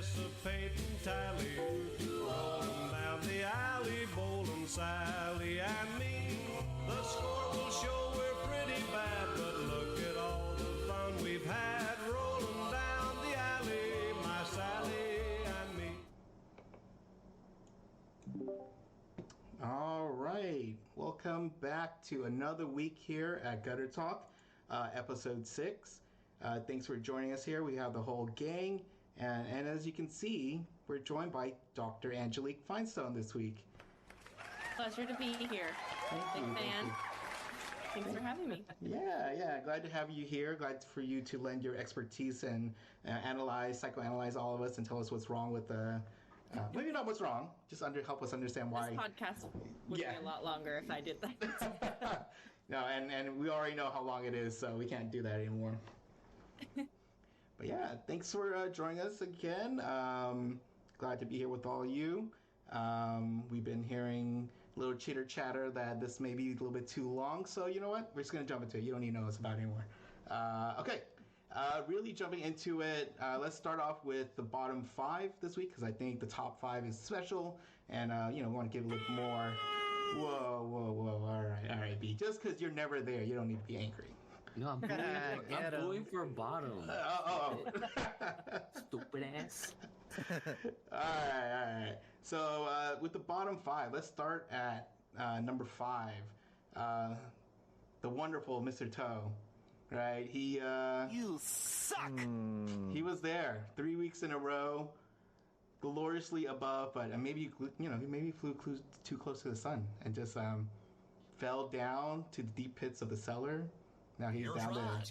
anticipate and tally. Rolling down the alley, bowling Sally and me. The score will show we're pretty bad, but look at all the fun we've had. Rolling down the alley, my Sally and me. All right, welcome back to another week here at Gutter Talk, episode 6. Thanks for joining us here. We have the whole gang, and as you can see, we're joined by Dr. Angelique Feinstone this week. Pleasure to be here. Big fan. Thanks for having me. Yeah, glad to have you here. Glad for you to lend your expertise and psychoanalyze all of us and tell us what's wrong with maybe not what's wrong, just help us understand why. This podcast would be a lot longer if I did that. No, and we already know how long it is, so we can't do that anymore. But yeah, thanks for joining us again. Glad to be here with all of you. We've been hearing a little chitter chatter that this may be a little bit too long, so you know what? We're just going to jump into it. You don't need to know us about it anymore. Okay, really jumping into it, let's start off with the bottom 5 this week, because I think the top 5 is special, and we want to give a little more. Whoa, all right, B. Just because you're never there, you don't need to be angry. No, I'm going for bottom. Stupid ass. All right. So with the bottom 5, let's start at number 5. The wonderful Mr. Toe. Right? He You suck. He was there 3 weeks in a row, gloriously above, but maybe he flew too close to the sun and just fell down to the deep pits of the cellar. Now he's down there.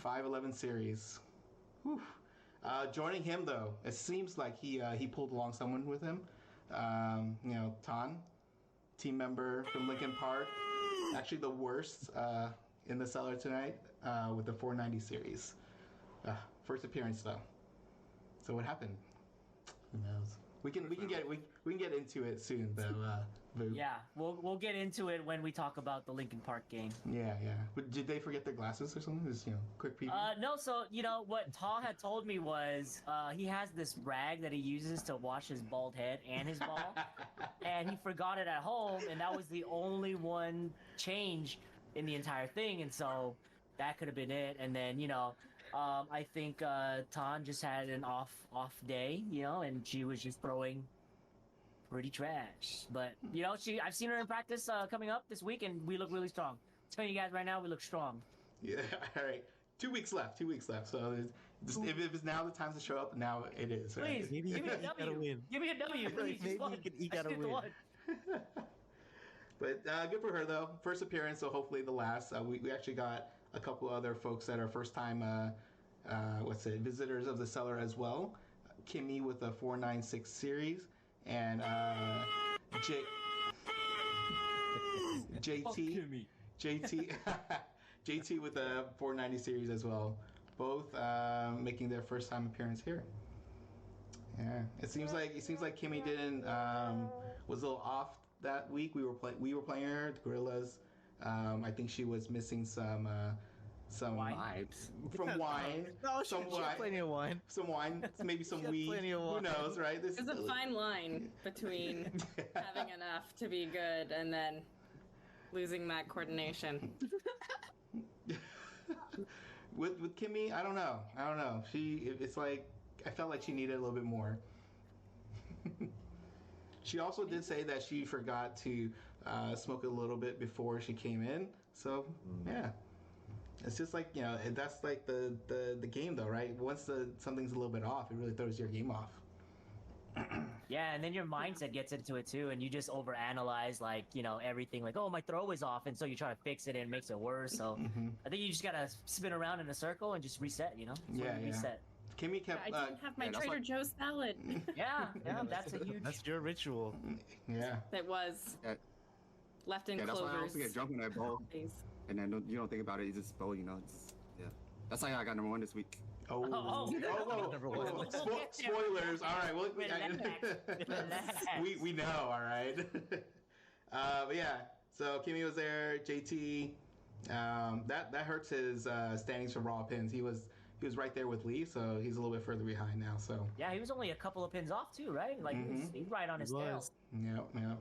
5'11" series. Whew. Joining him though, it seems like he pulled along someone with him. Tang, team member from Linkin Park, actually the worst in the cellar tonight with the 490 series. First appearance though. So what happened? Who knows? We can get into it soon though. Vu. Yeah, we'll get into it when we talk about the Linkin Park game. Yeah. But did they forget their glasses or something? Just quick preview. No. So what Ta had told me was he has this rag that he uses to wash his bald head and his ball, and he forgot it at home, and that was the only one change in the entire thing, and so that could have been it. And then I think Tan just had an off day, and she was just throwing pretty trash. But I've seen her in practice coming up this week, and we look really strong. I'm telling you guys right now, we look strong. Yeah, all right. 2 weeks left. So if it's now the time to show up, now it is. Right? Please, Maybe give me a W. Give me a W, please. Maybe you can eke out a win. But good for her though. First appearance, so hopefully the last. We actually got a couple other folks that are first time visitors of the cellar as well. Kimmy with a 496 series, and JT with a 490 series as well. Both making their first time appearance here. Yeah, it seems like Kimmy didn't was a little off that week. We were playing her, the Gorillaz. I think she was missing some vibes from wine. No, she had plenty of wine. Some wine, maybe some weed. Plenty of wine. Who knows, right? There's a fine line between having enough to be good and then losing that coordination. With Kimmy, I don't know. It's like I felt like she needed a little bit more. She also did say that she forgot to smoke a little bit before she came in. So yeah, it's just like that's like the game though, right? Once something's a little bit off, it really throws your game off. Yeah, and then your mindset gets into it too, and you just overanalyze everything. Like, oh, my throw is off, and so you try to fix it, and it makes it worse. So I think you just gotta spin around in a circle and just reset. Reset. Kimmy kept. I didn't have my Trader Joe's salad. Yeah, that's a huge. That's your ritual. Yeah. It was left in that's clovers. why I also get drunk when I bowl, Please. and then you don't think about it. You just bowl, That's how I got number 1 this week. Spoilers. All right. Well, Relax. we know. All right. But yeah. So Kimmy was there. JT. That hurts his standings for raw pins. He was he was right there with Lee, so he's a little bit further behind now. So Yeah, he was only a couple of pins off too, right? Like he's right on his tail. yeah.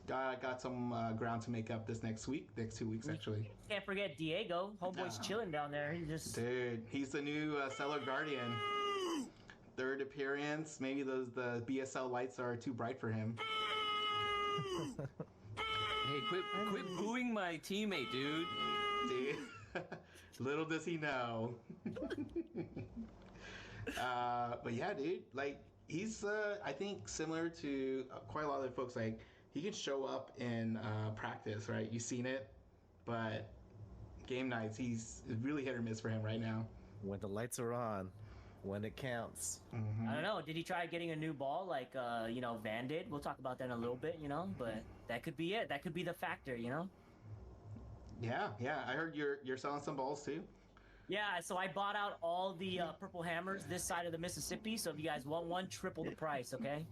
Got some ground to make up this next 2 weeks actually. Can't forget Diego. Homeboy's chilling down there. He just Dude, he's the new Cellar Guardian. Third appearance. Maybe the BSL lights are too bright for him. Hey, quit booing my teammate, dude. Dude. Little does he know. But yeah, dude, like he's I think similar to quite a lot of the folks. Like he can show up in practice, right? You've seen it, but game nights, he's really hit or miss for him right now. When the lights are on, when it counts. I don't know. Did he try getting a new ball like Van did? We'll talk about that in a little bit, but that could be it. That could be the factor, Yeah. I heard you're selling some balls too. Yeah, so I bought out all the purple hammers this side of the Mississippi, so if you guys want one, triple the price, okay?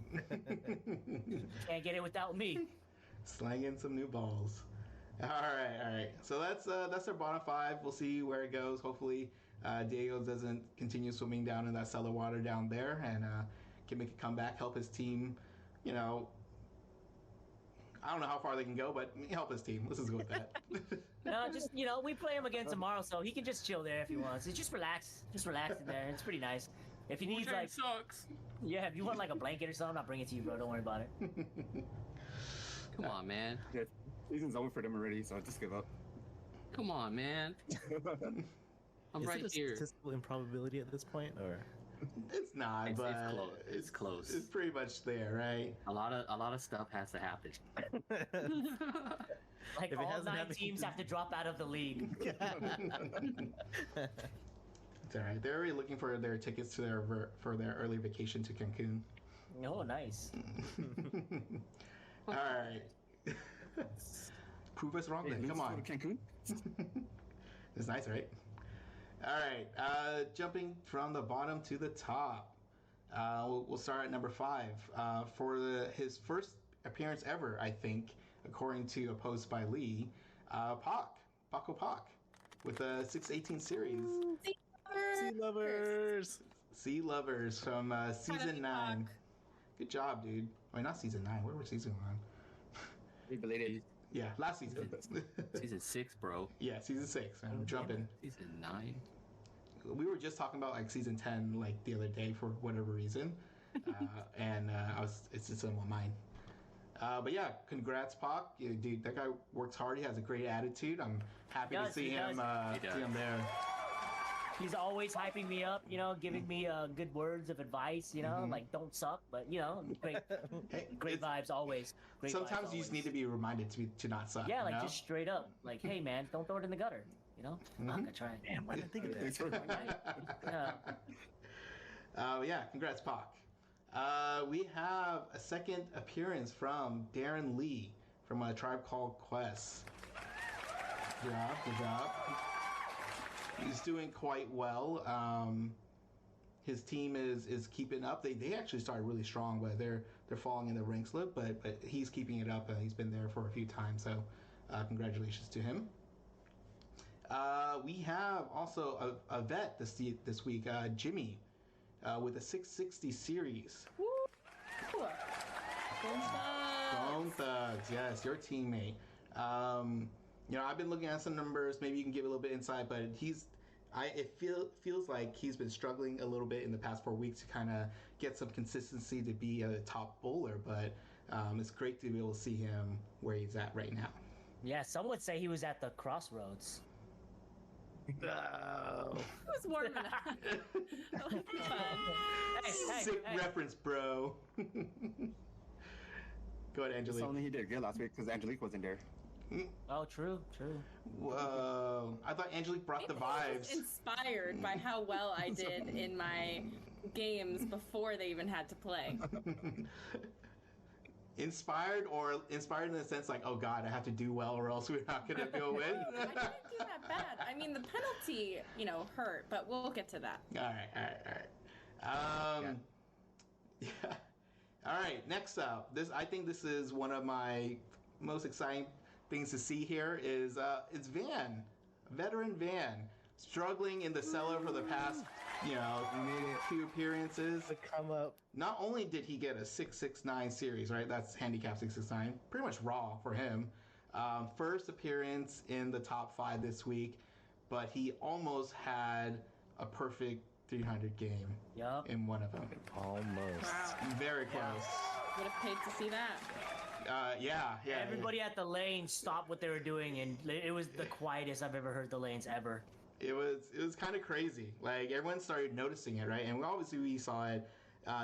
Can't get it without me. Slanging some new balls. All right. So that's our bottom 5. We'll see where it goes. Hopefully, Diego doesn't continue swimming down in that cellar water down there and can make a comeback, help his team. I don't know how far they can go, but help his team. Let's just go with that. No, just we play him again tomorrow, so he can just chill there if he wants. Just relax in there. It's pretty nice. If he needs like sucks. Yeah, if you want like a blanket or something, I'll bring it to you, bro. Don't worry about it. Come on, man. Yeah, season's over for them already, so just give up. Come on, man. I'm Is right it a here. statistical improbability at this point, or? It's not, It's but close. It's close. It's pretty much there, right? A lot of stuff has to happen. Like If it all hasn't 9 happened- teams have to drop out of the league. It's all right. They're already looking for their tickets to their early vacation to Cancun. Oh, nice. All right. Prove us wrong Hey, then. let's Come go on. to Cancun. It's nice, right? All right. Jumping from the bottom to the top. We'll start at number 5. For his first appearance ever, I think, according to a post by Lee, Paco Pac, with a 618 series. Sea lovers. Sea Lovers from season 9. Good job, dude. Wait, not season 9. Where was season 1? Related. Yeah, last season. Season 6, bro. Yeah, season 6. I'm jumping. Season 9. We were just talking about like season 10 like the other day for whatever reason, and it's just in my mind. But yeah, congrats, Pac. Yeah, dude, that guy works hard. He has a great attitude. I'm happy to see him there. He's always hyping me up, giving me good words of advice, like don't suck, but great vibes always. Great Sometimes vibes you just always. need to be reminded to not suck. Yeah, you like know? just straight up, like, hey man, don't throw it in the gutter, Fuck, I tried. Damn, why didn't I think of that? Yeah. Congrats, Pac. We have a second appearance from Darren Lee from a Tribe Called Quest. Good job. He's doing quite well. His team is keeping up. They actually started really strong, but they're falling in the ranks a little. But he's keeping it up, and he's been there for a few times. So, congratulations to him. We have also a vet this week, Jimmy, with a 660 series. Woo! BoneThugs, yes, your teammate. I've been looking at some numbers. Maybe you can give a little bit insight, but it feels like he's been struggling a little bit in the past 4 weeks to kind of get some consistency to be a top bowler. But it's great to be able to see him where he's at right now. Yeah, some would say he was at the crossroads. No. It was warm enough. Hey, Sick reference, bro. Go ahead, Angelique. Something he did good last week because Angelique wasn't there. Oh, true. Whoa. I thought Angelique brought the I was vibes. inspired by how well I did in my games before they even had to play. Inspired in the sense like, oh God, I have to do well or else we're not going to go win? I didn't do that bad. I mean, the penalty, hurt, but we'll get to that. All right. Yeah. All right, next up. I think this is one of my most exciting things to see here is it's Van, veteran Van, struggling in the cellar for the past, few appearances. To come up. Not only did he get a 669 series, right? That's handicap 669, pretty much raw for him. First appearance in the top 5 this week, but he almost had a perfect 300 game in one of them. Almost. Wow. Very close. Would have paid to see that. Yeah. Everybody at the lane stopped what they were doing, and it was the quietest I've ever heard the lanes ever. It was kind of crazy. Like, everyone started noticing it, right? And obviously we saw it.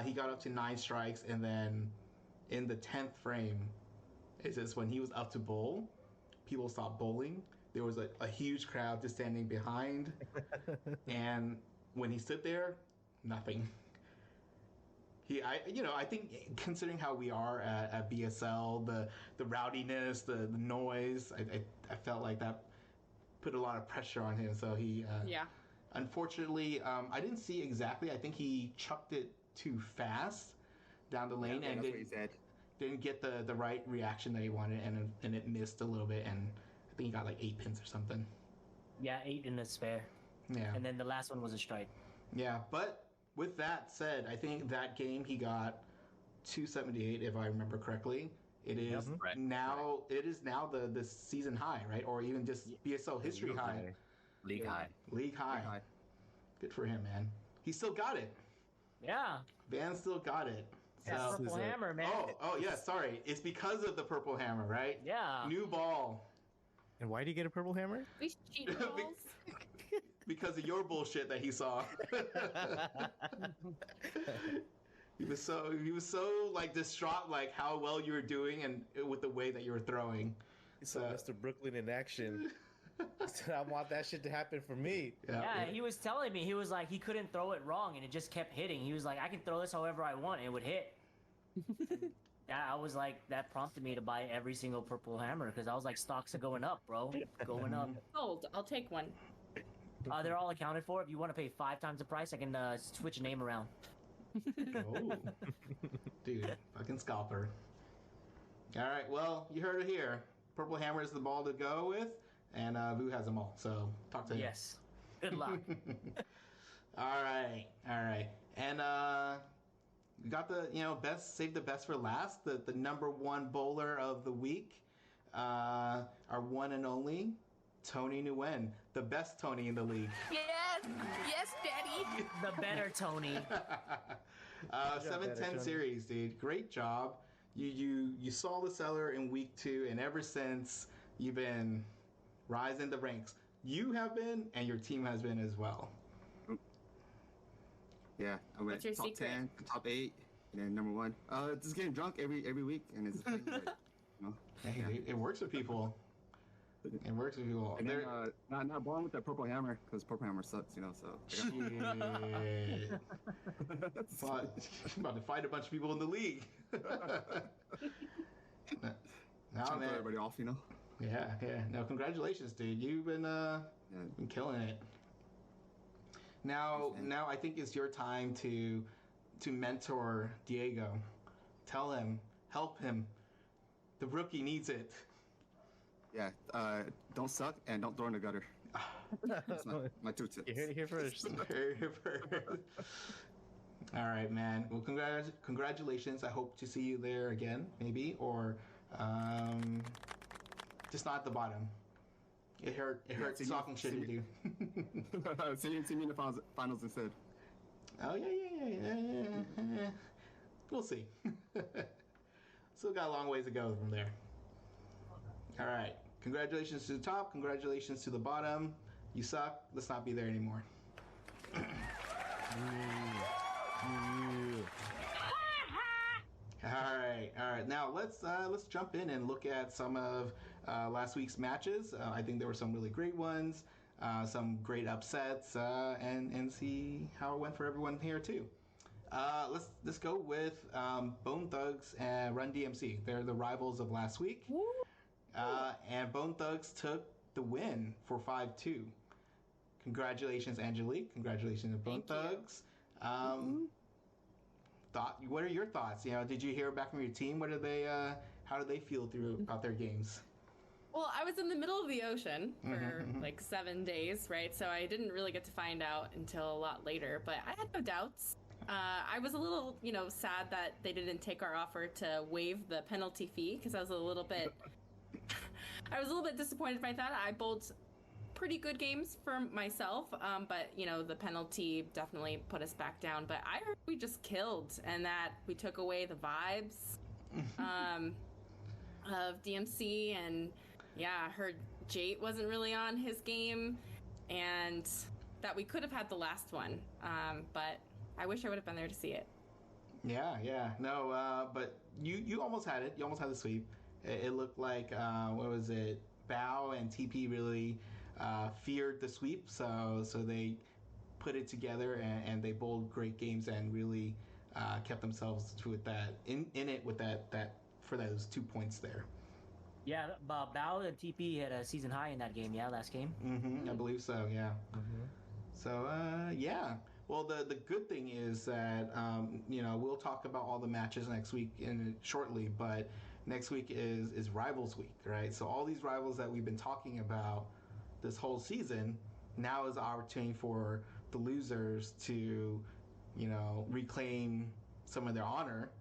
He got up to 9 strikes, and then in the 10th frame, it's just when he was up to bowl, people stopped bowling. There was a huge crowd just standing behind, and when he stood there, nothing. I think considering how we are at BSL, the rowdiness, the noise, I felt like that put a lot of pressure on him. So he, unfortunately, I didn't see exactly. I think he chucked it too fast down the lane and didn't get the right reaction that he wanted, and it missed a little bit, and I think he got like 8 pins or something. Yeah, 8 in the spare. Yeah. And then the last one was a strike. Yeah, but with that said, I think that game he got 278, if I remember correctly. It is now. It is now the season high, right? Or even just BSL history high. League high. League high. Good for him, man. He still got it. Yeah. Van still got it. So, purple hammer, man. Oh yeah. Sorry, it's because of the purple hammer, right? Yeah. New ball. And why do you get a purple hammer? These cheat balls. Because of your bullshit that he saw. He was so like distraught, like how well you were doing and with the way that you were throwing. He saw Mr. Brooklyn in action. He said, "I want that shit to happen for me." Yeah, he was telling me, he was like, he couldn't throw it wrong, and it just kept hitting. He was like, I can throw this however I want, and it would hit. I was like, that prompted me to buy every single purple hammer, because I was like, stocks are going up, bro. Going up. Sold. I'll take one. They're all accounted for. If you want to pay 5 times the price, I can switch a name around. Oh. Dude, fucking scalper. Alright, well, you heard it here. Purple hammer is the ball to go with, and Vu has them all, so talk to him. Yes. Good luck. Alright. And we got the, best, save the best for last, the number 1 bowler of the week. Our one and only Tony Nguyen, the best Tony in the league. Yes, Daddy. The better Tony. 710 series, dude. Great job. You saw the cellar in week 2, and ever since you've been rising the ranks. You have been, and your team has been as well. Yeah, I went What's your top secret? 10, top 8, and then number 1. Just getting drunk every week, and it's Hey, dude, it works with people. It works with people. And then, not born with that purple hammer, because purple hammer sucks, so. Shit. About to fight a bunch of people in the league. Now, man. Everybody off, Yeah. Now, congratulations, dude. You've been been killing it. Now I think it's your time to mentor Diego. Tell him, help him. The rookie needs it. Yeah, don't suck and don't throw in the gutter. That's my 2 tips. You heard it here first. All right, man. Well, congratulations. I hope to see you there again, maybe, or just not at the bottom. It hurts talking shit to you. see me in the finals instead. Oh yeah. We'll see. Still got a long ways to go from there. All right. Congratulations to the top. Congratulations to the bottom. You suck. Let's not be there anymore. All right. Now let's jump in and look at some of last week's matches. I think there were some really great ones, some great upsets, and see how it went for everyone here too. Let's go with BoneThugs and Run DMC. They're the rivals of last week. And BoneThugs took the win for 5-2. Congratulations, Angelique. Congratulations to BoneThugs. What are your thoughts? Did you hear back from your team? What are they? How do they feel about their games? Well, I was in the middle of the ocean for like 7 days, right? So I didn't really get to find out until a lot later, but I had no doubts. I was a little, sad that they didn't take our offer to waive the penalty fee because I was a little bit disappointed by that. I bowled pretty good games for myself, but the penalty definitely put us back down. But I heard we just killed and that we took away the vibes of DMC, and I heard Jate wasn't really on his game, and that we could have had the last one, but I wish I would have been there to see it. Yeah. No, but you almost had it. You almost had the sweep. It looked like, what was it? Bao and TP really feared the sweep, so they put it together and they bowled great games and really kept themselves with that in it with that for those 2 points there. Yeah, Bao and TP had a season high in that game. Yeah, last game. I believe so. Yeah. So yeah. Well, the good thing is that we'll talk about all the matches next week shortly, but next week is Rivals Week, right? So all these rivals that we've been talking about this whole season, now is the opportunity for the losers to, reclaim some of their honor,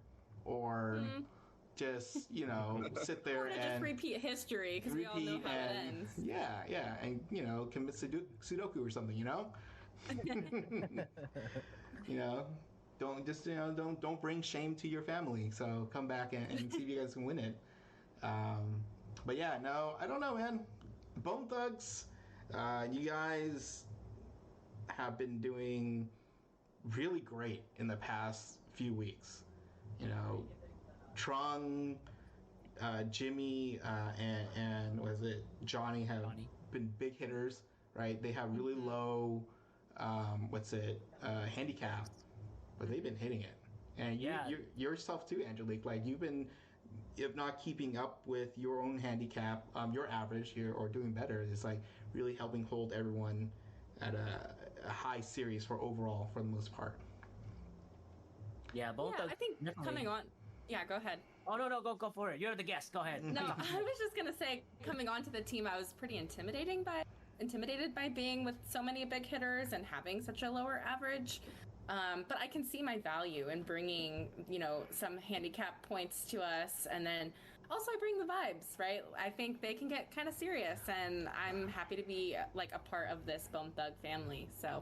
or just sit there and just repeat history because we all know how it ends. Yeah, and commit Sudoku or something, don't bring shame to your family. So come back and see if you guys can win it. But yeah, no, I don't know, man. BoneThugs, you guys have been doing really great in the past few weeks. Trung, Jimmy, and was it Johnny have been big hitters, right? They have really low, handicap, but they've been hitting it. And you yourself too, Angelique. Like you've been, if not keeping up with your own handicap, your average, or doing better, is like really helping hold everyone at a high series for overall for the most part. Yeah, both. I think definitely. coming on. Yeah, go ahead. Oh no, go for it. You're the guest. Go ahead. No, I was just gonna say, coming onto the team, I was pretty intimidated by being with so many big hitters and having such a lower average. But I can see my value in bringing, some handicap points to us, and then also I bring the vibes, right? I think they can get kind of serious, and I'm happy to be like a part of this BoneThug family. So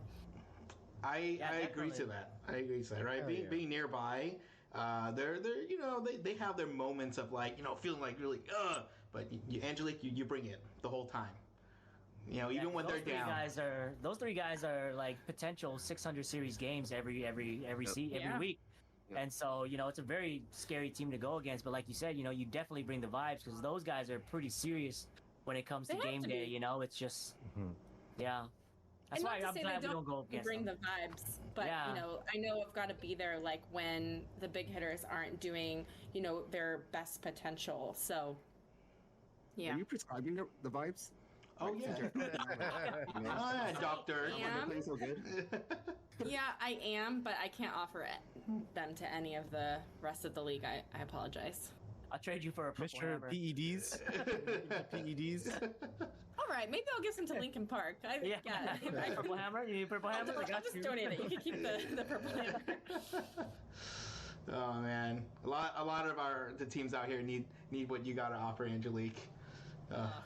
I agree to that. Right? Being nearby, they have their moments of like, feeling like really but Angelique, you bring it the whole time. Even when they're down. Those three guys are like potential 600 series games every week. Yep. And so, it's a very scary team to go against. But like you said, you definitely bring the vibes because those guys are pretty serious when it comes to game day. It's just, yeah. That's why I'm glad we don't go against bring them. the vibes, but Yeah. I know I've got to be there like when the big hitters aren't doing their best potential. So yeah. Are you prescribing the vibes? Oh yeah. Doctor. Yeah. When they're playing so good. Yeah, I am, but I can't offer them to any of the rest of the league. I apologize. I'll trade you for a purple Mr. hammer. PEDs. PEDs. All right, maybe I'll give some to Linkin Park. Purple hammer? You need purple hammer? I got I'll just you. donate it. You can keep the purple hammer. Oh man, a lot of the teams out here need what you got to offer, Angelique.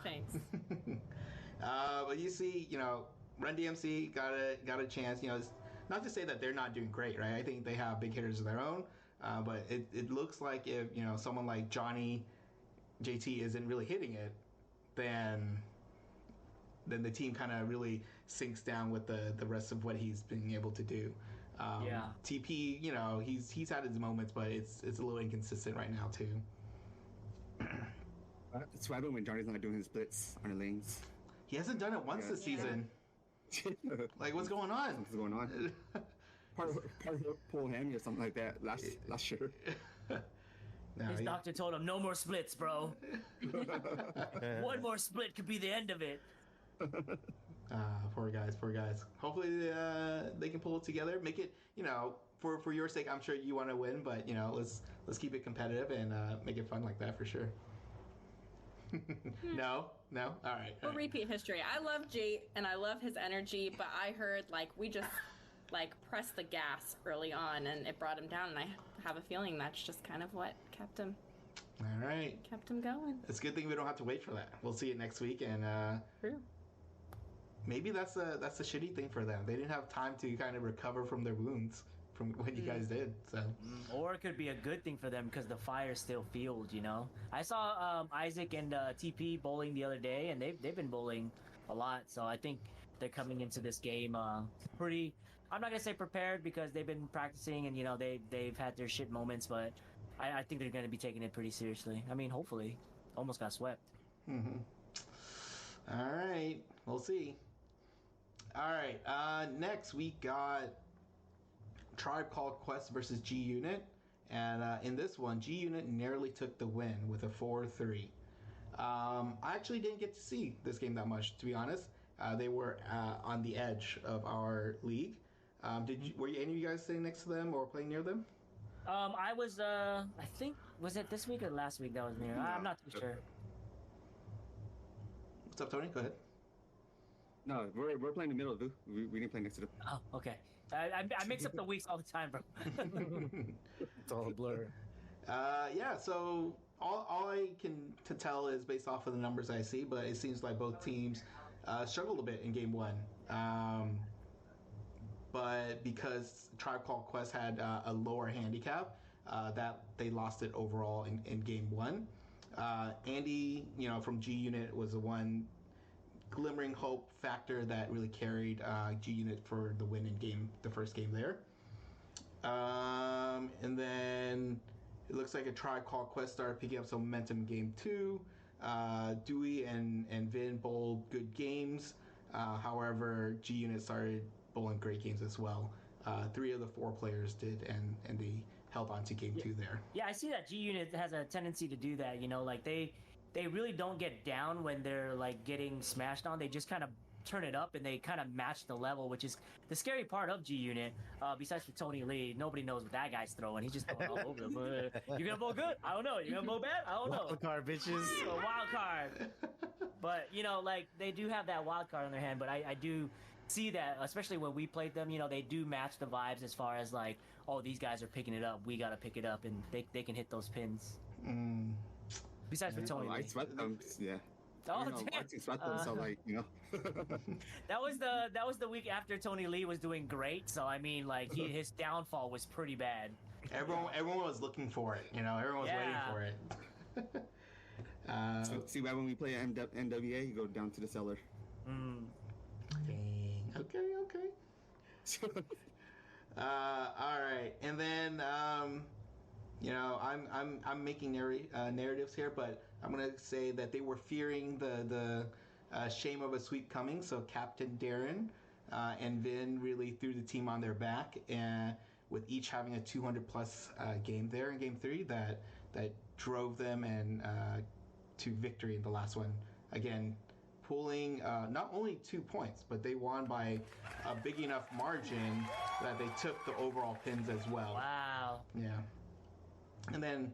Thanks. But you see, Run DMC got a chance. It's not to say that they're not doing great, right? I think they have big hitters of their own. But it looks like if someone like Johnny JT isn't really hitting it, then the team kind of really sinks down with the rest of what he's been able to do. TP, he's had his moments, but it's a little inconsistent right now too. It's what happens when Johnny's not doing his splits on the lanes. He hasn't done it once this season. Like, what's going on? What's going on? Part of pull hammy or something like that last year. No, His doctor told him, no more splits, bro. One more split could be the end of it. Poor guys. Hopefully they can pull it together. Make it, for your sake, I'm sure you want to win, but let's keep it competitive and make it fun like that for sure. No. All right. Well, repeat history. I love Jate and I love his energy, but I heard like we just like pressed the gas early on and it brought him down, and I have a feeling that's just kind of what kept him All right. going. It's a good thing we don't have to wait for that. We'll see it next week, and True. maybe that's the shitty thing for them. They didn't have time to kind of recover from their wounds from what you guys did. So, Or it could be a good thing for them because the fire's still fueled, you know? I saw Isaac and TP bowling the other day, and they've been bowling a lot, so I think they're coming into this game pretty... I'm not going to say prepared because they've been practicing and, you know, they've had their shit moments, but I think they're going to be taking it pretty seriously. I mean, hopefully. Almost got swept. all right. We'll see. All right. Next, we got Tribe Called Quest versus G Unit. And in this one, G Unit nearly took the win with a 4-3. I actually didn't get to see this game that much, to be honest. They were on the edge of our league. Were any of you guys sitting next to them or playing near them? I was, I think, was it this week or last week that was near? I'm not too sure. What's up, Tony? Go ahead. No, we're playing in the middle, dude. We didn't play next to them. Oh, okay. I mix up the weeks all the time, bro. It's all a blur. Yeah, so all I can tell is based off of the numbers I see, but it seems like both teams struggled a bit in game one. But because Tribe Called Quest had a lower handicap, that they lost it overall in game one. Andy, from G Unit was the one glimmering hope factor that really carried G Unit for the win in the first game there. And then it looks like a Tribe Called Quest started picking up some momentum in game two. Dewey and Vin bowled good games. However, G Unit started bowling great games as well. 3 of the 4 players did, and they held on to game 2 there. Yeah, I see that G Unit has a tendency to do that. Like they really don't get down when they're like getting smashed on. They just kind of turn it up and they kind of match the level, which is the scary part of G Unit. Besides for Tony Lee, nobody knows what that guy's throwing. He's just throwing all over them. You're gonna bowl good? I don't know. You're gonna bowl bad? I don't know. Wild card, bitches. A wild card. But like they do have that wild card on their hand. But I do see that, especially when we played them. They do match the vibes as far as like, oh, these guys are picking it up. We gotta pick it up, and they can hit those pins. Besides for Tony Lee. I swept them. Yeah. Oh, I swept them, so like that was the week after Tony Lee was doing great. So I mean, like his downfall was pretty bad. Everyone was looking for it. Everyone was waiting for it. So, see, right when we play NWA, you go down to the cellar. Dang. Okay. All right, and then I'm making narratives here, but I'm gonna say that they were fearing the shame of a sweep coming. So Captain Darren and Vin really threw the team on their back, and with each having a 200 plus game there in game 3, that drove them and to victory in the last one. Again, pulling not only 2 points, but they won by a big enough margin that they took the overall pins as well. Wow. Yeah. And then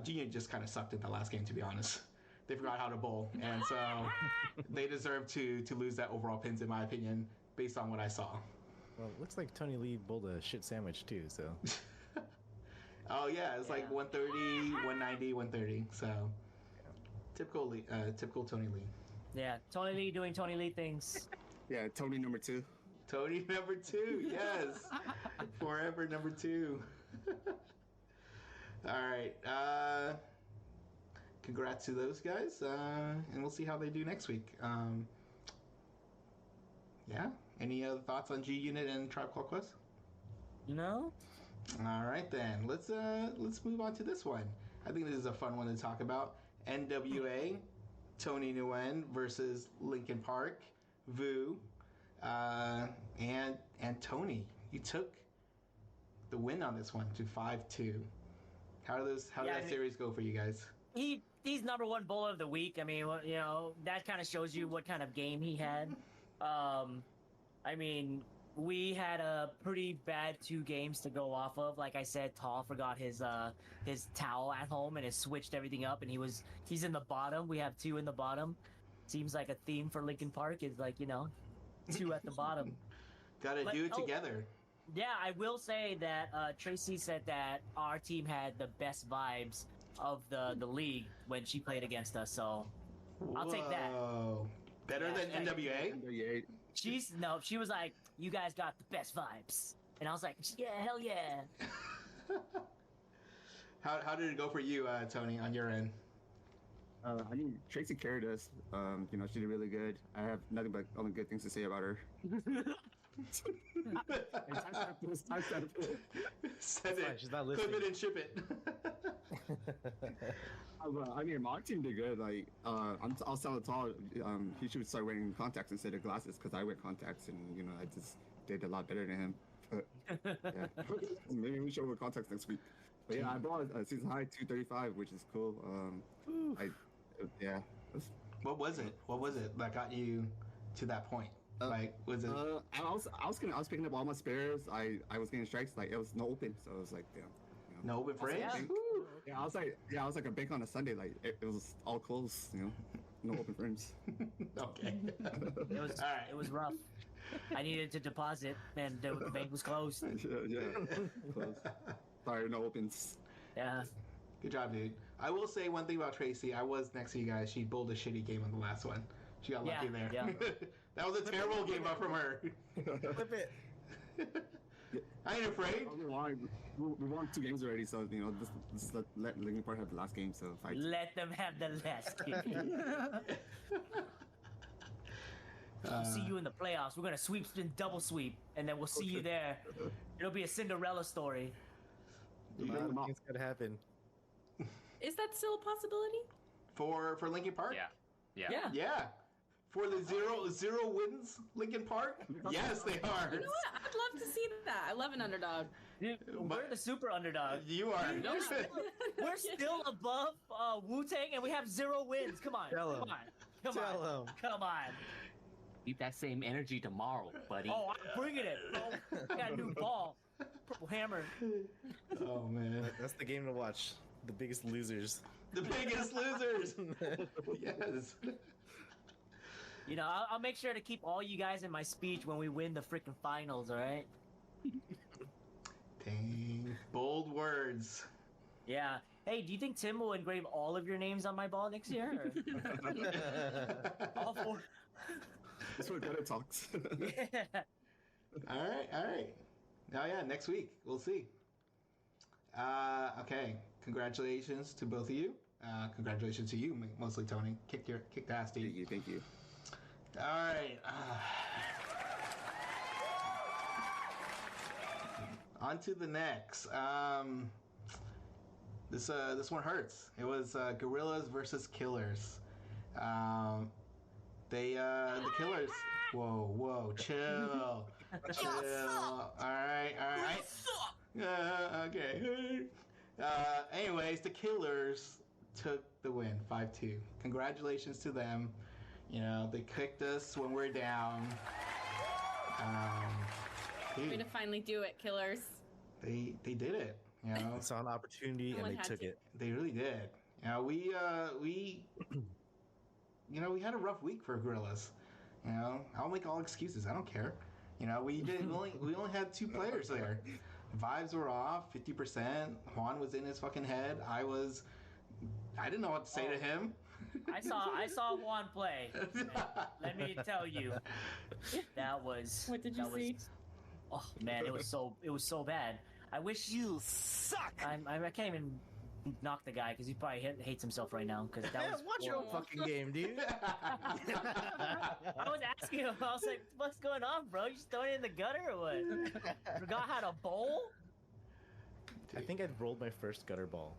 Junior just kind of sucked in the last game, to be honest. They forgot how to bowl, and so they deserve to lose that overall pins, in my opinion, based on what I saw. Well, it looks like Tony Lee bowled a shit sandwich too, so. Oh yeah, it's like 130, 190, 130. So typical Tony Lee. Yeah, Tony Lee doing Tony Lee things. Yeah, Tony number 2. Tony number 2, yes. Forever number 2. All right. Congrats to those guys, and we'll see how they do next week. Yeah. Any other thoughts on G Unit and Tribe Called Quest? No. All right then. Let's move on to this one. I think this is a fun one to talk about. NWA, Tony Nguyen versus Linkin Park, Vu, and Tony. You took the win on this one to 5-2. How did that series go for you guys? He's number 1 bowler of the week. I mean, that kind of shows you what kind of game he had. I mean, we had a pretty bad 2 games to go off of. Like I said, Tall forgot his towel at home and has switched everything up, and he's in the bottom. We have 2 in the bottom. Seems like a theme for Linkin Park is like 2 at the bottom. Gotta do it together. Yeah, I will say that Tracy said that our team had the best vibes of the league when she played against us. So I'll take that. Better than NWA? NWA. She was like, you guys got the best vibes. And I was like, yeah, hell yeah. How did it go for you, Tony, on your end? I mean, Tracy carried us. She did really good. I have nothing but only good things to say about her. Send it. She's not Clip listening. it and ship it. I mean, my team did good. Like, I'll sell it all. He should start wearing contacts instead of glasses because I wear contacts, and I just did a lot better than him. But, yeah. Maybe we should wear contacts next week. But yeah, I bought a season high 235, which is cool. Yeah. What was it that got you to that point? Was it? I was picking up all my spares. I was getting strikes. Like, it was no open, so I was like, damn. No open frames? Yeah, I was like a bank on a Sunday. Like, it was all closed. No open frames. Okay. It was rough. I needed to deposit, and the bank was closed. yeah, closed. Sorry, no opens. Yeah. Good job, dude. I will say one thing about Tracy. I was next to you guys. She bowled a shitty game on the last one. She got lucky there. Yeah. That was a terrible game up from her. Flip it. I ain't afraid. We won 2 games already, so just let Linkin Park have the last game. So fight. Let them have the last game. We'll see you in the playoffs. We're gonna sweep and double sweep, and then we'll see you there. It'll be a Cinderella story. It's gonna happen. Is that still a possibility? For Linkin Park? Yeah. Yeah. For the zero wins Linkin Park? Yes, they are. You know what? I'd love to see that. I love an underdog. Dude, we're the super underdog. You are. We're still above Wu-Tang, and we have 0 wins. Come on. Tell him. Come on. Keep that same energy tomorrow, buddy. Oh, I'm bringing it. Bro. I got a new ball. Purple Hammer. Oh, man. That's the game to watch. The biggest losers. The biggest losers. Yes. I'll make sure to keep all you guys in my speech when we win the freaking finals, alright? Dang. Bold words. Yeah. Hey, do you think Tim will engrave all of your names on my ball next year? Or... all 4? That's what Gutter talks. Yeah. All right. Oh, yeah, next week. We'll see. Okay. Congratulations to both of you. Congratulations to you, mostly Tony. Kicked ass, dude. Thank you. All right. On to the next. This one hurts. It was Gorillaz versus Killers. The Killers. Whoa, chill. All right. Okay. Anyways, the Killers took the win, 5-2. Congratulations to them. They kicked us when we're down. Way to finally do it, Killers. They did it. Saw an opportunity and they took it. They really did. We had a rough week for Gorillaz. I'll make all excuses. I don't care. We only had 2 players there. Vibes were off 50%. Juan was in his fucking head. I didn't know what to say to him. I saw Juan play. Let me tell you, that was. What did you see? Oh man, it was so bad. I wish you suck. I can't even knock the guy because he probably hates himself right now because that was. Watch your own fucking game, dude. I was asking him. I was like, "What's going on, bro? You just throwing it in the gutter or what? Forgot how to bowl?" I think I rolled my first gutter ball.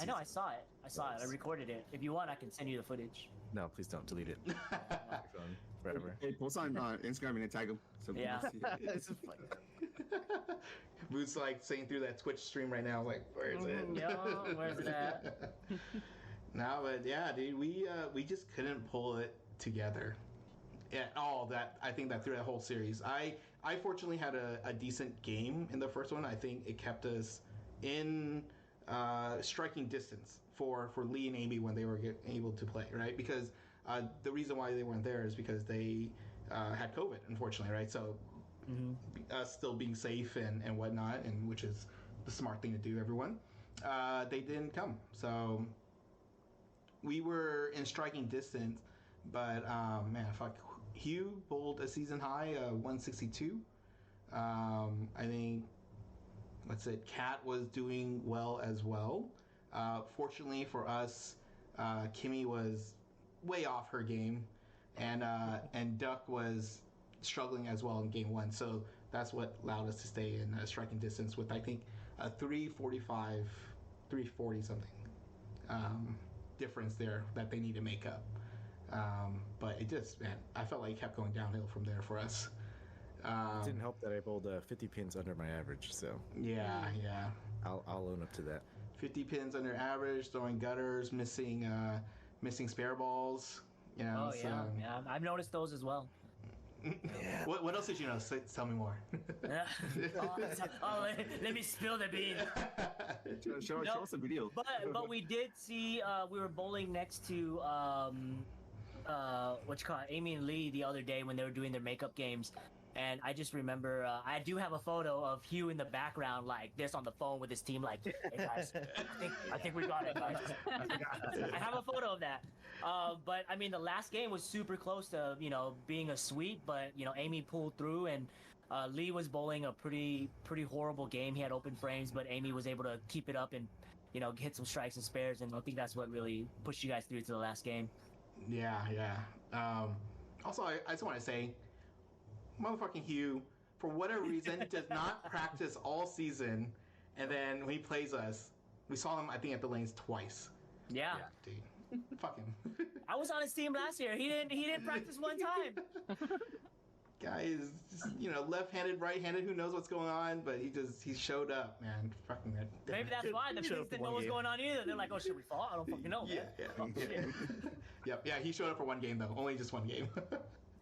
I know. I saw it. I recorded it. If you want, I can send you the footage. No, please don't delete it. Forever. Hey, post on Instagram and then tag him. So Yeah. This is funny. Boots saying through that Twitch stream right now, where is it? Yo, where's it at? No, but yeah, dude, we just couldn't pull it together. at all. That I think that through that whole series, I fortunately had a decent game in the first one. I think it kept us in striking distance for Lee and Amy when they were able to play, right? Because the reason why they weren't there is because they had COVID, unfortunately, right? So us still being safe and whatnot, and which is the smart thing to do, everyone. They didn't come, so we were in striking distance. But man, fuck, Hugh bowled a season high 162. I think what's it? Kat was doing well as well. Fortunately for us, Kimmy was way off her game, and Duck was struggling as well in game one. So that's what allowed us to stay in striking distance with, I think, a 345, 340 something difference there that they need to make up. But it just, man, I felt like it kept going downhill from there for us. It didn't help that I bowled 50 pins under my average, so Yeah. I'll own up to that. 50 pins under average, throwing gutters, missing spare balls. You know, Oh yeah, yeah. I've noticed those as well. What else did you know? Tell me more. Let me spill the beans. Show us a video. But we did see we were bowling next to Amy and Lee the other day when they were doing their makeup games. And I just remember, I do have a photo of Hugh in the background, like this on the phone with his team, like, hey guys, I think we got it, guys. I have a photo of that. But I mean, the last game was super close to, being a sweep, but, Amy pulled through, and Lee was bowling a pretty horrible game. He had open frames, but Amy was able to keep it up and, hit some strikes and spares, and I think that's what really pushed you guys through to the last game. Yeah. Also, I just want to say, motherfucking Hugh, for whatever reason, does not practice all season, and then when he plays us, we saw him, I think, at the lanes twice. Yeah. Dude, fuck him. I was on his team last year. He didn't practice one time. Guy is just, left-handed, right-handed, who knows what's going on, but he showed up, man. Fucking that. Maybe that's why the teams didn't know what's going on either. They're like, oh, should we fall? I don't fucking know. Yeah. Oh, shit. Yep, yeah, he showed up for one game, though. Only just one game.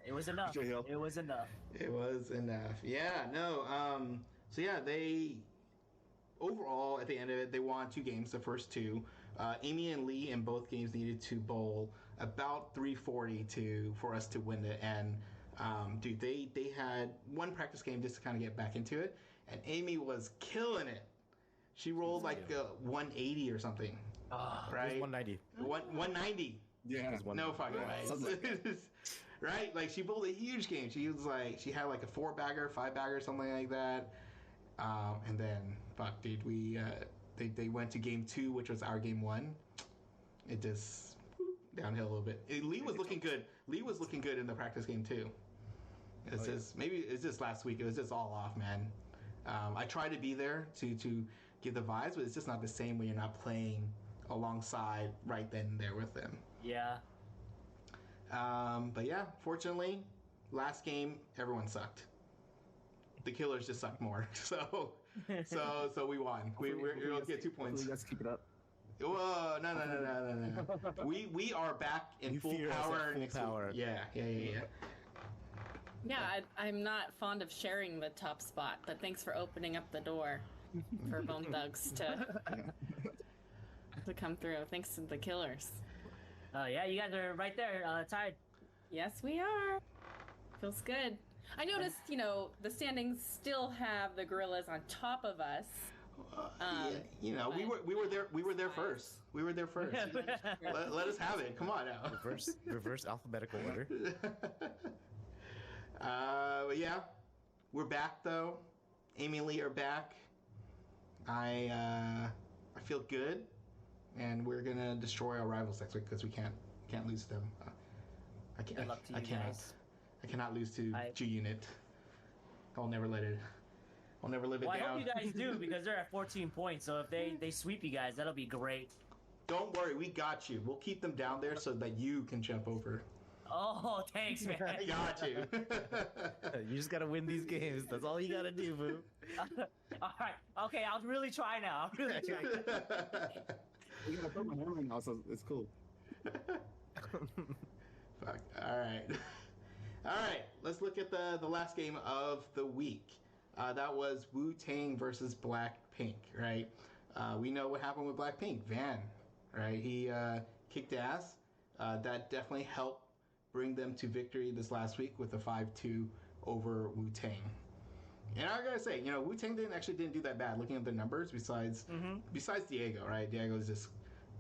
It was enough. It was enough. It was enough. Yeah, no. So yeah, they overall at the end of it, they won 2 games. The first 2, Amy and Lee in both games needed to bowl about 340 for us to win it. And dude, they had one practice game just to kind of get back into it, and Amy was killing it. She rolled like 180 or something. Right? It was 190. 190. Yeah. No fucking way. Right? Like, she bowled a huge game. She had like a 4-bagger, 5-bagger, something like that. And then, fuck, dude, they went to game 2, which was our game 1. It just downhill a little bit. Lee was looking good. Lee was looking good in the practice game too. Maybe it's just last week. It was just all off, man. I tried to be there to give the vibes, but it's just not the same when you're not playing alongside right then and there with them. Yeah. But yeah, fortunately, last game everyone sucked. The Killers just sucked more, so we won. We'll get 2 points. Let's keep it up. Whoa, no. We are back in full power. Yeah. Yeah, I'm not fond of sharing the top spot, but thanks for opening up the door for BoneThugs to come through. Thanks to the Killers. Yeah, you guys are right there, tied. Yes, we are. Feels good. I noticed, the standings still have the Gorillaz on top of us. We were there first. We were there first. Let us have it. Come on now. Reverse alphabetical order. But yeah, we're back though. Amy and Lee are back. I feel good, and we're gonna destroy our rivals next week because we can't lose to them. Good luck to you guys. I cannot lose to G Unit. I'll never live it down. I hope you guys do, because they're at 14 points. So if they sweep you guys, that'll be great. Don't worry, we got you. We'll keep them down there so that you can jump over. Oh, thanks, man. I got you. You just gotta win these games. That's all you gotta do, boo. All right. Okay, I'll really try now. You gotta put my hammer now, so it's cool. Fuck. All right. All right, let's look at the last game of the week. That was Wu-Tang versus BlackPink, right? We know what happened with BlackPink. Van, right? He kicked ass. That definitely helped bring them to victory this last week with a 5-2 over Wu-Tang. And I gotta say, Wu-Tang didn't do that bad. Looking at the numbers, besides Diego, right? Diego's just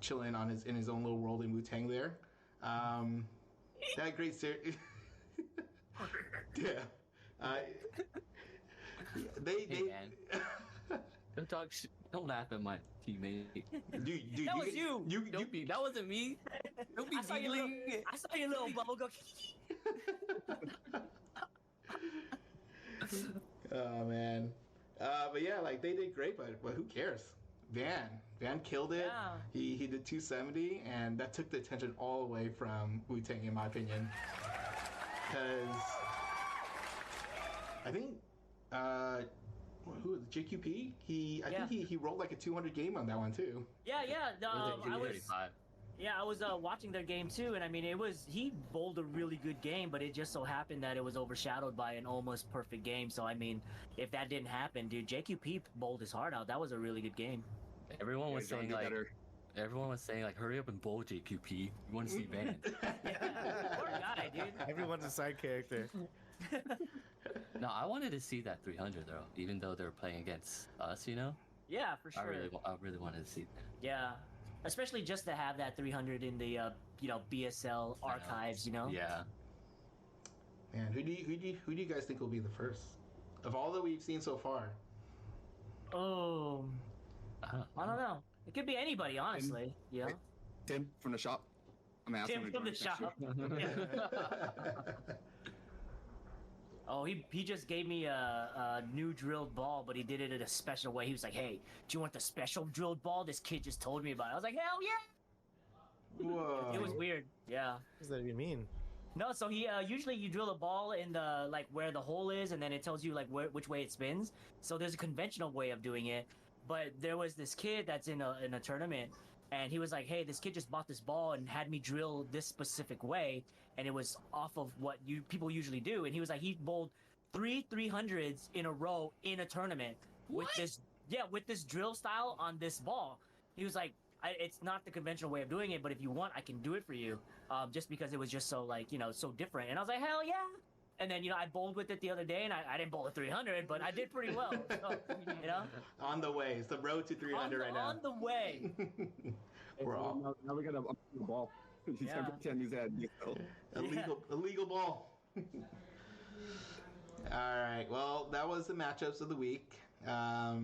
chilling in his own little world in Wu-Tang there. That great series. Yeah. Hey, man. Don't talk. Don't laugh at my teammate. Dude, That was you. Don't be. That wasn't me. Don't be I saw your little bubble go. Oh man. But yeah, like they did great, but who cares? Van killed it. Yeah. He did 270, and that took the attention all away from Wu-Tang, in my opinion. Because I think who was it, JQP? I think he rolled like a 200 game on that one too. Yeah. I was $35. watching their game too, and I mean, he bowled a really good game, but it just so happened that it was overshadowed by an almost perfect game. So I mean, if that didn't happen, dude, JQP bowled his heart out. That was a really good game. Everyone was saying like, hurry up and bowl JQP. We want to see Van. Poor guy, dude. Everyone's a side character. No, I wanted to see that 300 though, even though they're playing against us. Yeah, for sure. I really wanted to see that. Yeah, especially just to have that 300 in the BSL archives. Yeah. Man, who do you guys think will be the first of all that we've seen so far? Oh, I don't know. It could be anybody, honestly. Yeah. Tim from the shop. Tim from the shop. Oh, he just gave me a new drilled ball, but he did it in a special way. He was like, "Hey, do you want the special drilled ball?" This kid just told me about it. I was like, "Hell yeah!" Whoa. It was weird. Yeah. What does that even mean? No, so he usually you drill a ball in the like where the hole is, and then it tells you like which way it spins. So there's a conventional way of doing it, but there was this kid that's in a tournament, and he was like, "Hey, this kid just bought this ball and had me drill this specific way, and it was off of what people usually do." And he was like, he bowled 300s in a row in a tournament with this drill style on this ball. He was like, it's not the conventional way of doing it, but if you want, I can do it for you. Just because it was just so so different. And I was like, hell yeah. And then, I bowled with it the other day, and I didn't bowl a 300, but I did pretty well. So, On the way. It's the road to 300 right now. On the way. We're all... Now we got a ball. He's Yeah. gonna pretend he's at Illegal ball. All right. Well, that was the matchups of the week. Yeah,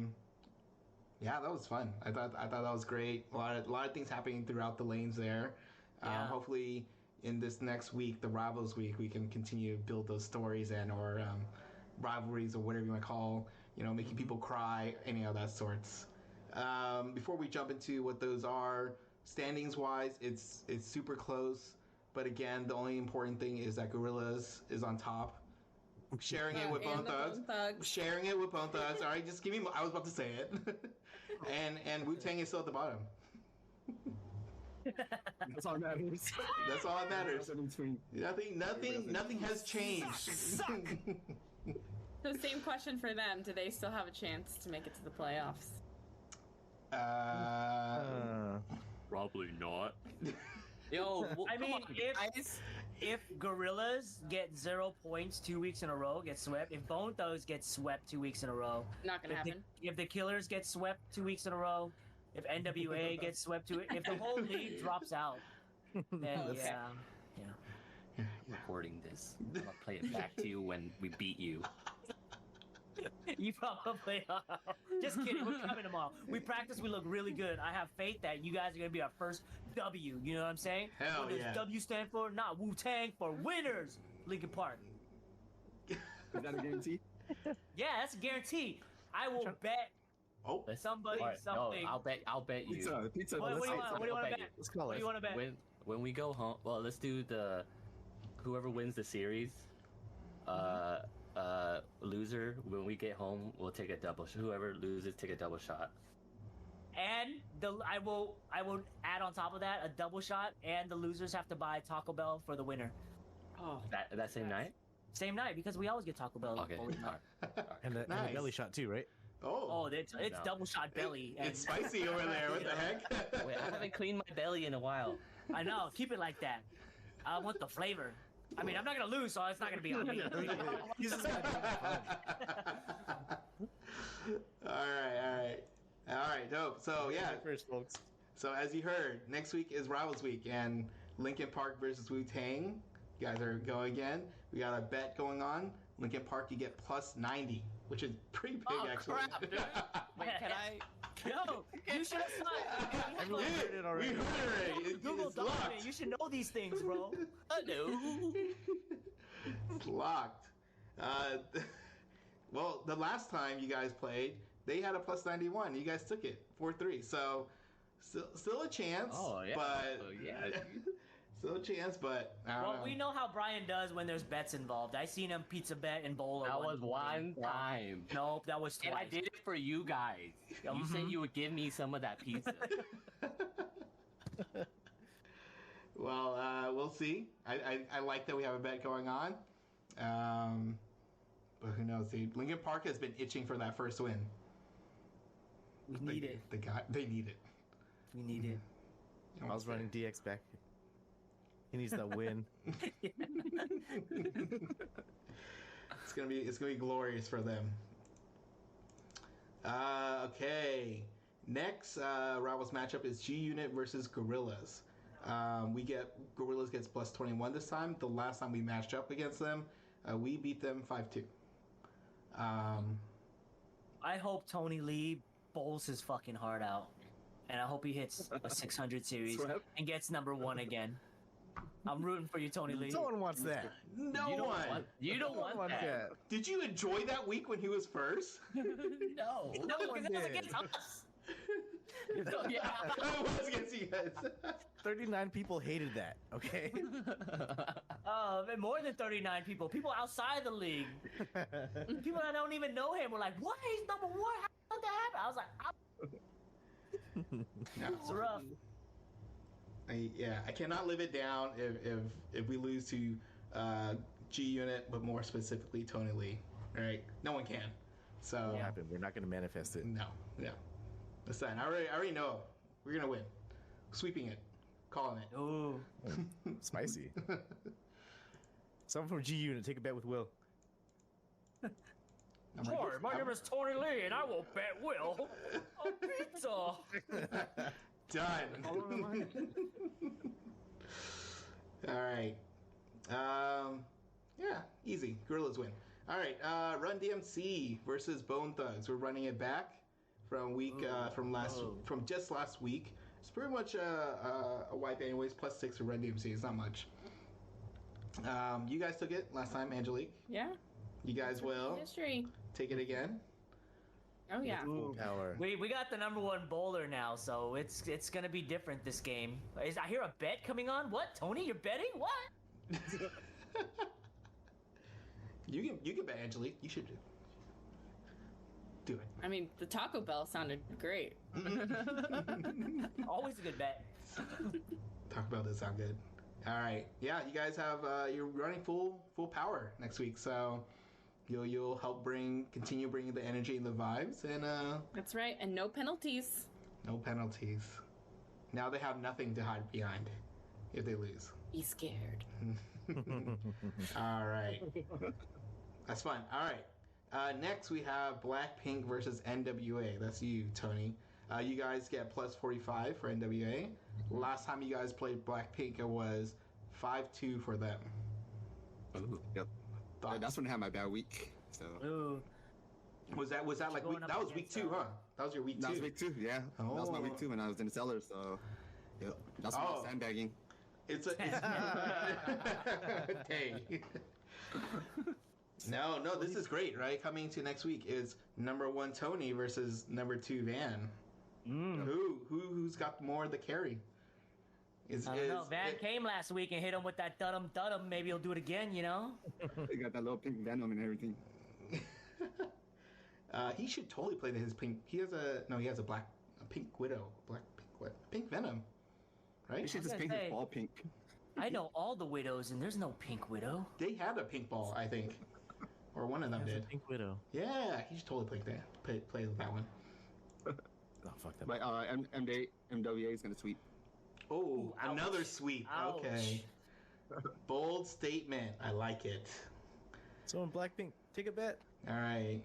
that was fun. I thought that was great. A lot of things happening throughout the lanes there. Yeah. Hopefully, in this next week, the Rivals Week, we can continue to build those stories or rivalries or whatever you want to call, making people cry, any of that sorts. Before we jump into what those are, standings wise, it's super close. But again, the only important thing is that Gorillaz is on top. Sharing it with BoneThugs. Sharing it with BoneThugs. All right, just give me. I was about to say it. and Wu-Tang is still at the bottom. That's all that matters. That's all that matters. Nothing has changed. So same question for them. Do they still have a chance to make it to the playoffs? Probably not. Yo, I mean, if Gorillaz get 0 points 2 weeks in a row, get swept. If BoneThugs get swept 2 weeks in a row, Not gonna happen. If the Killers get swept 2 weeks in a row, if NWA gets swept if the whole league drops out, then yeah. I'm recording this. I'm gonna play it back to you when we beat you. You probably are. Just kidding. We're coming tomorrow. We practice. We look really good. I have faith that you guys are gonna be our first W. You know what I'm saying? Hell what does yeah. W stand for? Not Wu-Tang, for winners. Linkin Park. Is that a guarantee? Yeah, that's a guarantee. I will bet Oh, somebody Alright, something. No, I'll bet you. Pizza. What do you want to bet? Let's call What do it. you want to bet? When we go home, well, let's do the whoever wins the series. Loser. When we get home, we'll take a double. Whoever loses, take a double shot. And I will add on top of that a double shot, and the losers have to buy Taco Bell for the winner. Oh, That same night. Same night because we always get Taco Bell. Okay. bowling night. And the Nice. belly shot too, right? Oh, Oh, it's No. double shot belly. And it's spicy over there. What the heck? Wait, I haven't cleaned my belly in a while. I know. Keep it like that. I want the flavor. I mean, I'm not gonna lose, so it's not gonna be on me. He's just gonna All right, dope. So yeah, First, folks. so as you heard, next week is Rivals Week, and Linkin Park versus Wu-Tang. You guys are going again. We got a bet going on. Linkin Park, you get plus 90, which is pretty big, Oh, actually. crap, dude. Wait, can I? Yo, you should have signed. Everyone heard it already. We heard it. Google It's document. locked. You should know these things, bro. No. It's locked. Well, the last time you guys played, they had a plus 91. You guys took it 4-3. So still a chance. Oh, yeah. But Oh, yeah. still a chance, but I don't Well, know. we know how Brian does when there's bets involved. I seen him pizza bet and bowler. That was one time. Nope, that was twice. And I did it for you guys. You said you would give me some of that pizza. Well, we'll see. I like that we have a bet going on. But who knows? See, Linkin Park has been itching for that first win. We need it. They need it. We need it. I was running DX back. He needs that win. It's gonna be glorious for them. Okay. Next Rivals matchup is G Unit versus Gorillaz. Gorillaz gets plus 21 this time. The last time we matched up against them, we beat them 5-2. I hope Tony Lee bowls his fucking heart out, and I hope he hits a 600 series Sweat. and gets #1 again. I'm rooting for you, Tony Lee. Someone wants that. No You don't one. want, you don't want Someone that. Did you enjoy that week when he was first? No. No, one because it was did. against us. So, yeah. I was against you guys. 39 people hated that, okay? Man, more than 39 people. People outside the league. People that don't even know him were like, "What? He's #1? How did that happen?" I was like, "It's rough." I cannot live it down if we lose to G Unit, but more specifically Tony Lee. All right, no one can. So What happened? We're not going to manifest it. no. Listen, I already know we're gonna win. Sweeping it, calling it. Ooh. Spicy. Someone from G Unit, take a bet with Will. Hi, my name is Tony Lee, and I will bet Will a pizza. Done. All right. Yeah, easy. Gorillaz win. All right. Run DMC versus BoneThugs. We're running it back from from just last week. It's pretty much a wipe, anyways. +6 for Run DMC. It's not much. You guys took it last time, Angelique. Yeah. You guys will History. take it again. Oh yeah. Full power. We got the #1 bowler now, so it's gonna be different this game. I hear a bet coming on. What, Tony? You're betting? What? You can bet, Angelique. You should do it. I mean, the Taco Bell sounded great. Always a good bet. Talk about this sound good. All right, yeah, you guys have you're running full power next week, so you'll help continue bringing the energy and the vibes, and That's right, and no penalties. no penalties. Now they have nothing to hide behind if they lose. Be scared. All right, that's fun. All right, next we have BlackPink versus NWA. That's you, Tony. You guys get +45 for NWA. Last time you guys played BlackPink, it was 5-2 for them. Ooh, yep. Thoughts? That's when I had my bad week. So Ooh. Was that like Going week? up That was week against, 2, huh? That was your week 2. that was week 2. Yeah, that was my Oh. week 2 when I was in the cellar. So yep, that's when I Oh. was sandbagging. It's Hey. No, this is great, right? Coming to next week is #1 Tony versus #2 Van. Who's got more of the carry? I don't know. Van came last week and hit him with that dudum. Maybe he'll do it again, you know? He got that little pink venom and everything. He should totally play his pink. He has a pink widow, pink venom, He right? should just gonna paint say- his ball pink. I know all the widows, and there's no pink widow. They had a pink ball, I think, or one of them did. Pink Widow. Yeah, he should totally play with that one. Oh, fuck that. But MWA is gonna sweep. Oh, Ooh, ouch. another sweep. Ouch. Okay. Bold statement. I like it. Someone BlackPink, take a bet. All right.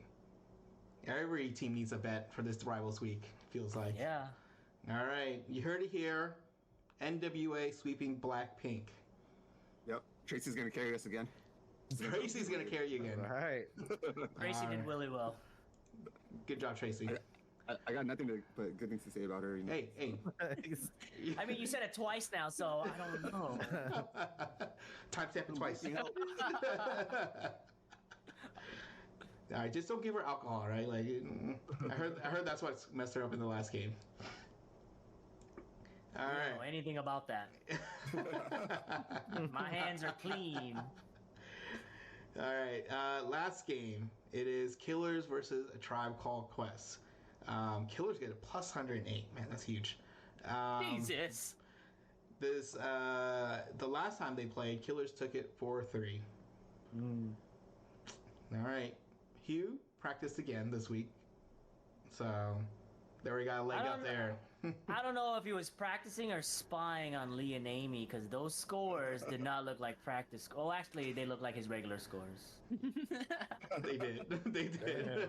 Every team needs a bet for this Rivals Week, feels like. Yeah. All right. You heard it here. NWA sweeping BlackPink. Yep. Tracy's gonna carry us again. Tracy's going to carry you again. All right. Tracy did really well. Good job, Tracy. I got nothing but good things to say about her. You know? Hey. I mean, you said it twice now, so I don't know. Timestamp it twice. All right, just don't give her alcohol, right? Like, I heard that's what messed her up in the last game. All I don't right. know anything about that. My hands are clean. All right, last game. It is Killers versus A Tribe Called Quest. Killers get a plus 108. Man, that's huge. Jesus. This the last time they played, Killers took it 4-3. All right, Hugh practiced again this week, so there we got a leg up there. I don't know if he was practicing or spying on Lee and Amy, because those scores did not look like practice. Oh, actually, they look like his regular scores. They did. They did.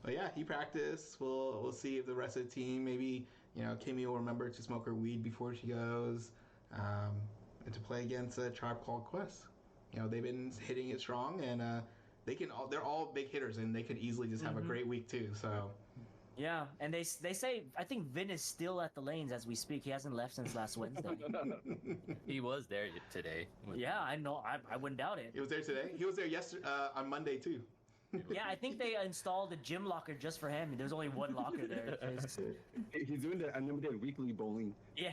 But yeah, he practiced. We'll see if the rest of the team, maybe Kimmy will remember to smoke her weed before she goes, and to play against a Tribe Called Quest. They've been hitting it strong, and they're all big hitters, and they could easily just have a great week too. So yeah, and they say I think Vin is still at the lanes as we speak. He hasn't left since last Wednesday. He was there today. Yeah, I know. I wouldn't doubt it. he was there today. He was there yesterday on Monday too. Yeah, I think they installed a gym locker just for him. There's only one locker there. He's doing the unlimited weekly bowling. Yeah,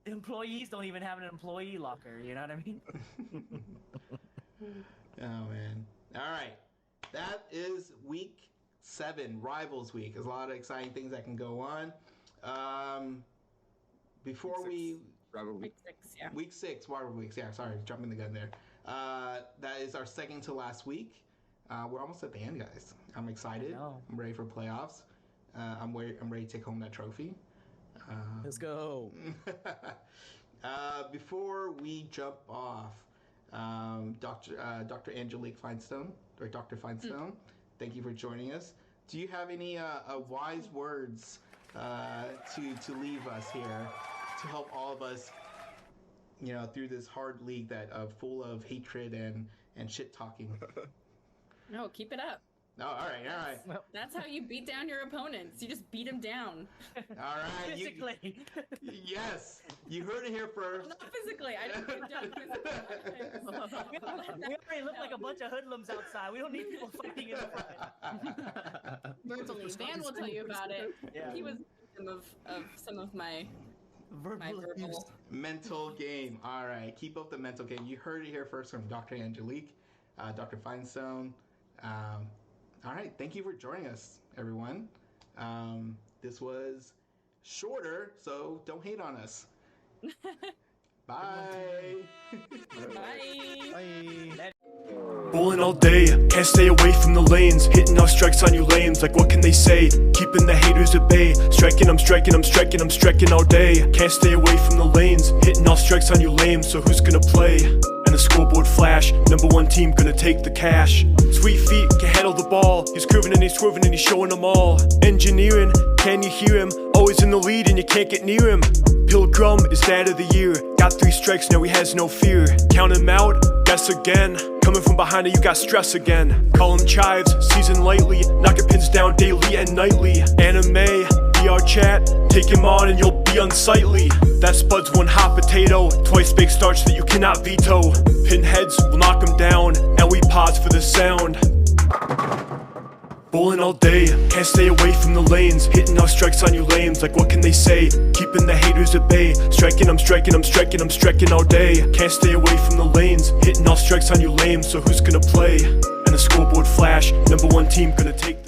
the employees don't even have an employee locker. You know what I mean? Oh man! All right, that is week 7, Rivals Week. There's a lot of exciting things that can go on. Before we Rival week. Week 6, Rival Weeks. Yeah, sorry, jumping the gun there. That is our second to last week. We're almost at the end, guys. I'm excited. I'm ready for playoffs. I'm ready to take home that trophy. Let's go. Before we jump off, Dr. Angelique Feinstone, or Dr. Feinstone, thank you for joining us. Do you have any wise words to leave us here to help all of us, through this hard league that full of hatred and shit talking? No, keep it up. No, all right. That's how you beat down your opponents. You just beat them down. All right. Physically. Yes, you heard it here first. Not physically. I don't beat them down physically. We already look like a bunch of hoodlums outside. We don't need people fighting in the front. Verbally. Van will tell you about it. Yeah. He was victim of some of my verbal. Mental game. All right, keep up the mental game. You heard it here first from Dr. Angelique, Dr. Feinstone. All right, thank you for joining us, everyone. This was shorter, so don't hate on us. Bye. Bye. Bowling all day, can't stay away from the lanes. Hitting off strikes on you lames, like what can they say? Keeping the haters at bay. Striking, I'm striking all day. Can't stay away from the lanes. Hitting off strikes on you lames, so who's gonna play? And the scoreboard flash, #1 team gonna take the cash. Sweet feet can handle the ball. He's curving and he's swerving and he's showing them all. Engineering, can you hear him? Always in the lead and you can't get near him. Pilgrim is dad of the year. Got 3 strikes, now he has no fear. Count him out, guess again. Coming from behind it, you got stress again. Call him chives, season lightly. Knocking pins down daily and nightly. Anime, VR chat. Take him on and you'll be unsightly. That Spud's one hot potato. Twice big starch that you cannot veto. Pinheads will knock him down. And we pause for the sound. Bowling all day, can't stay away from the lanes. Hitting off strikes on you lames, like what can they say? Keeping the haters at bay. Striking, I'm striking all day. Can't stay away from the lanes. Hitting off strikes on you lames, so who's gonna play? And the scoreboard flash, #1 team gonna take